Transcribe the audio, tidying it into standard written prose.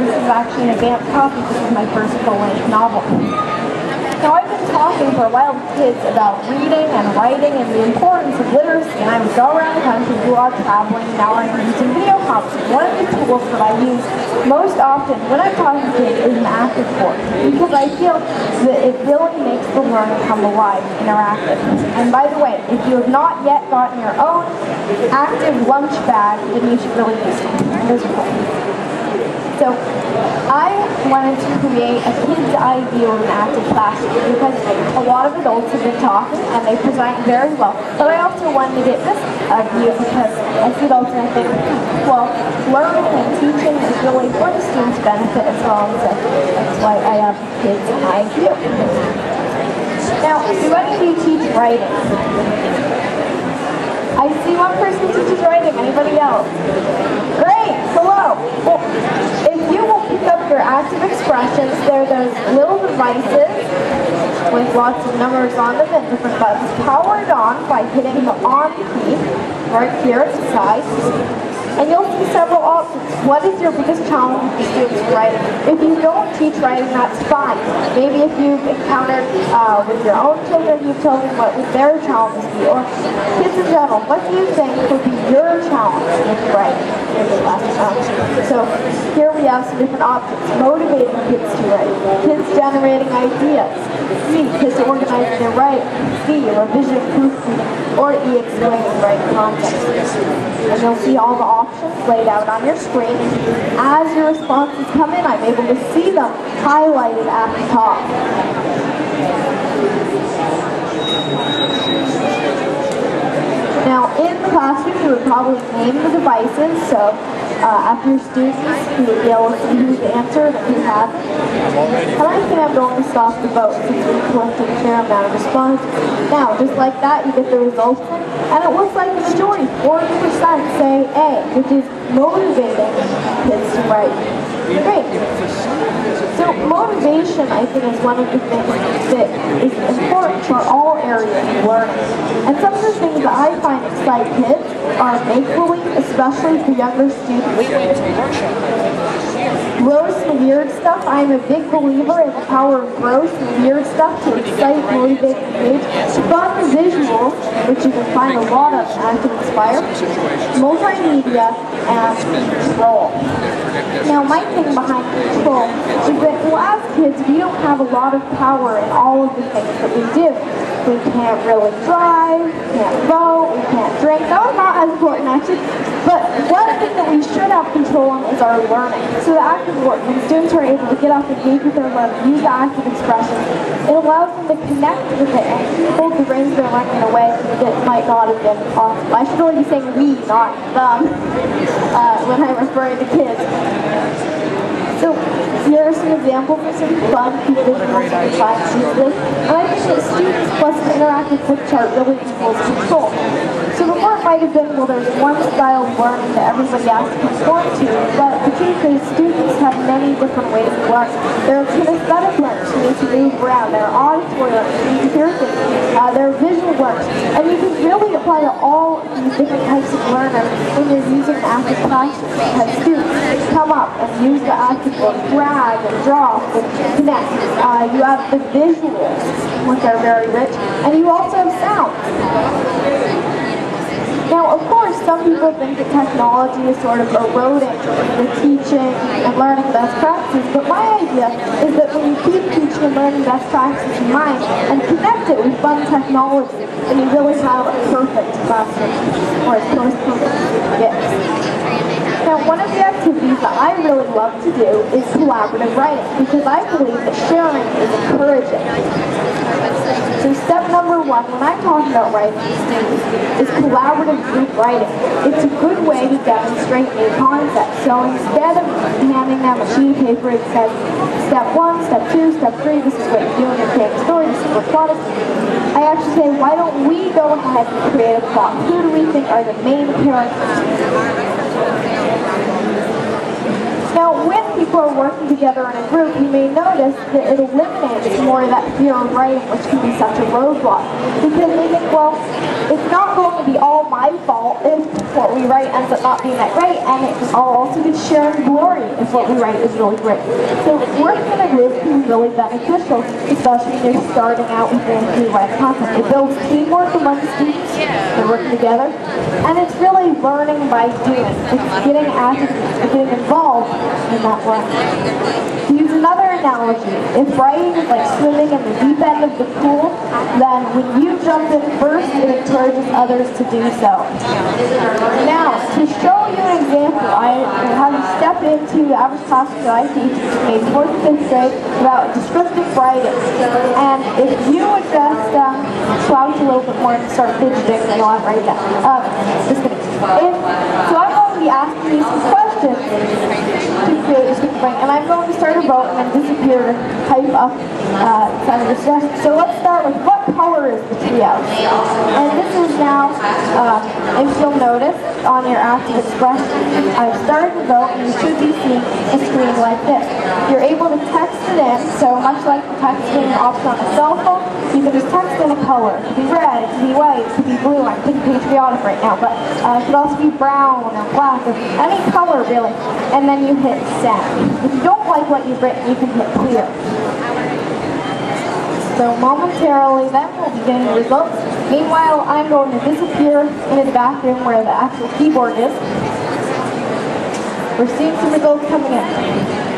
This is actually an advanced copy. This is my first full-length novel. Now, I've been talking for a while with kids about reading and writing and the importance of literacy, and I would go around the country while traveling. Now I'm using video conferencing. One of the tools that I use most often when I'm talking to kids is an active board, because I feel that it really makes the learning come alive, interactive. And by the way, if you have not yet gotten your own active lunch bag, then you should really use it. Those are cool. So I wanted to create a kid's idea of an active classroom because a lot of adults have been talking and they present very well. But I also wanted to get this view because I see adults and I think, well, learning and teaching is really for the students' benefit as well. So that's why I have kids and I do. Now, do any of you teach writing? I see one person teaches writing. Anybody else? Great! Hello! Well, if you will pick up your active expressions, there are those little devices with lots of numbers on them and different buttons powered on by hitting the on key right here at the side. And you'll see several options. What is your biggest challenge with the students writing? If you don't teach writing, that's fine. Maybe if you've encountered with your own children, you've told them what would their challenges be. Or kids in general, what do you think would be your challenge with writing? So here we have some different options. Motivating kids to write. Kids generating ideas. C, kids organizing their writing. D, revision proofreading. Or E, explaining writing concepts. And you'll see all the options laid out on your screen. As your responses come in, I'm able to see them highlighted at the top. Now, in the classroom, you would probably name the devices, so after your students, you would be able to see who's answered and who hasn't. And I think I'm going to stop the vote since we collected a fair amount of responses. Now, just like that, you get the results in, and it looks like the majority, 40%, say A, which is motivating kids to write. Great. So motivation, I think, is one of the things that is important for all areas of learning. And some of the things that I find excite kids are make-believe, especially for younger students. Gross and weird stuff. I'm a big believer in the power of gross and weird stuff to excite, motivate, engage. Fun visuals, which you can find a lot of at Active Inspire. Multimedia, and control. Now, my thing behind control is that, well, as kids, we don't have a lot of power in all of the things that we do. We can't really drive, we can't vote, we can't drink. That was not as important, actually. But one thing that we should have control on is our learning. So the active work, when students are able to get up and engage with their learning, use the active expression, it allows them to connect with it and hold the reins of their learning in a way that might not have been possible. I should really be saying we, not them, when I'm referring to kids. So here are some examples of some fun visuals to try to use this. And I think that students plus an interactive flip chart really equals control. So before it might have been, well, there's one style of learning that everybody has to conform to, but the truth is students have many different ways of learning. There are kinesthetic learners who need to move around. There are auditory learners who need to hear things. There are visual learners. And you can really apply to all of these different types of learners when you're using an active classroom, because students come up and use the active board, drag and drop and connect. You have the visuals, which are very rich, and you also have sound. Now, of course, some people think that technology is sort of eroding the teaching and learning best practices, but my idea is that when you keep teaching and learning best practices in mind and connect it with fun technology, then you really have a perfect classroom, or as close to perfect as you can get. Now, one of the activities that I really love to do is collaborative writing, because I believe that sharing is encouraging. So step number one, when I'm talking about writing to students, is collaborative group writing. It's a good way to demonstrate new concepts. So instead of handing them a sheet of paper, it says step one, step two, step three, this is what you do in your creative story, this is what plot is. I actually say, why don't we go ahead and create a plot? Who do we think are the main characters? Now, when we people are working together in a group, you may notice that it eliminates more of that fear of writing, which can be such a roadblock. Because they think, well, it's not going to be all my fault if what we write ends up not being that great, and I'll also get shared glory if what we write is really great. So working in a group can be really beneficial, especially when you're starting out with new writing content. It builds teamwork among students, they're working together, and it's really learning by doing. It's getting active, getting involved in that work. To use another analogy, if writing is like swimming in the deep end of the pool, then when you jump in first, it encourages others to do so. Now, to show you an example, I have you step into the average classroom that I teach, maybe 4th and 5th grade, about descriptive writing. And if you would just slouch a little bit more and start fidgeting, then you'll have to write it down. Just kidding. So I'm going to be asking you some questions to create a descriptive writing, and I'm going to start a vote and then disappear and type up some of the suggestions. So let's start with what color is the trio? And this is now, if you'll notice, on your active expression, I've started the vote, and you should be seeing a screen like this. You're able to text it in, so much like the texting option on a cell phone, you can just text in a color. It could be red, it could be white, it could be blue. I'm thinking patriotic right now, but it could also be brown or black, or any color really. And then you hit send. If you don't like what you've written, you can hit clear. So momentarily, then we'll be getting the results. Meanwhile, I'm going to disappear into the back room where the actual keyboard is. We're seeing some results coming in.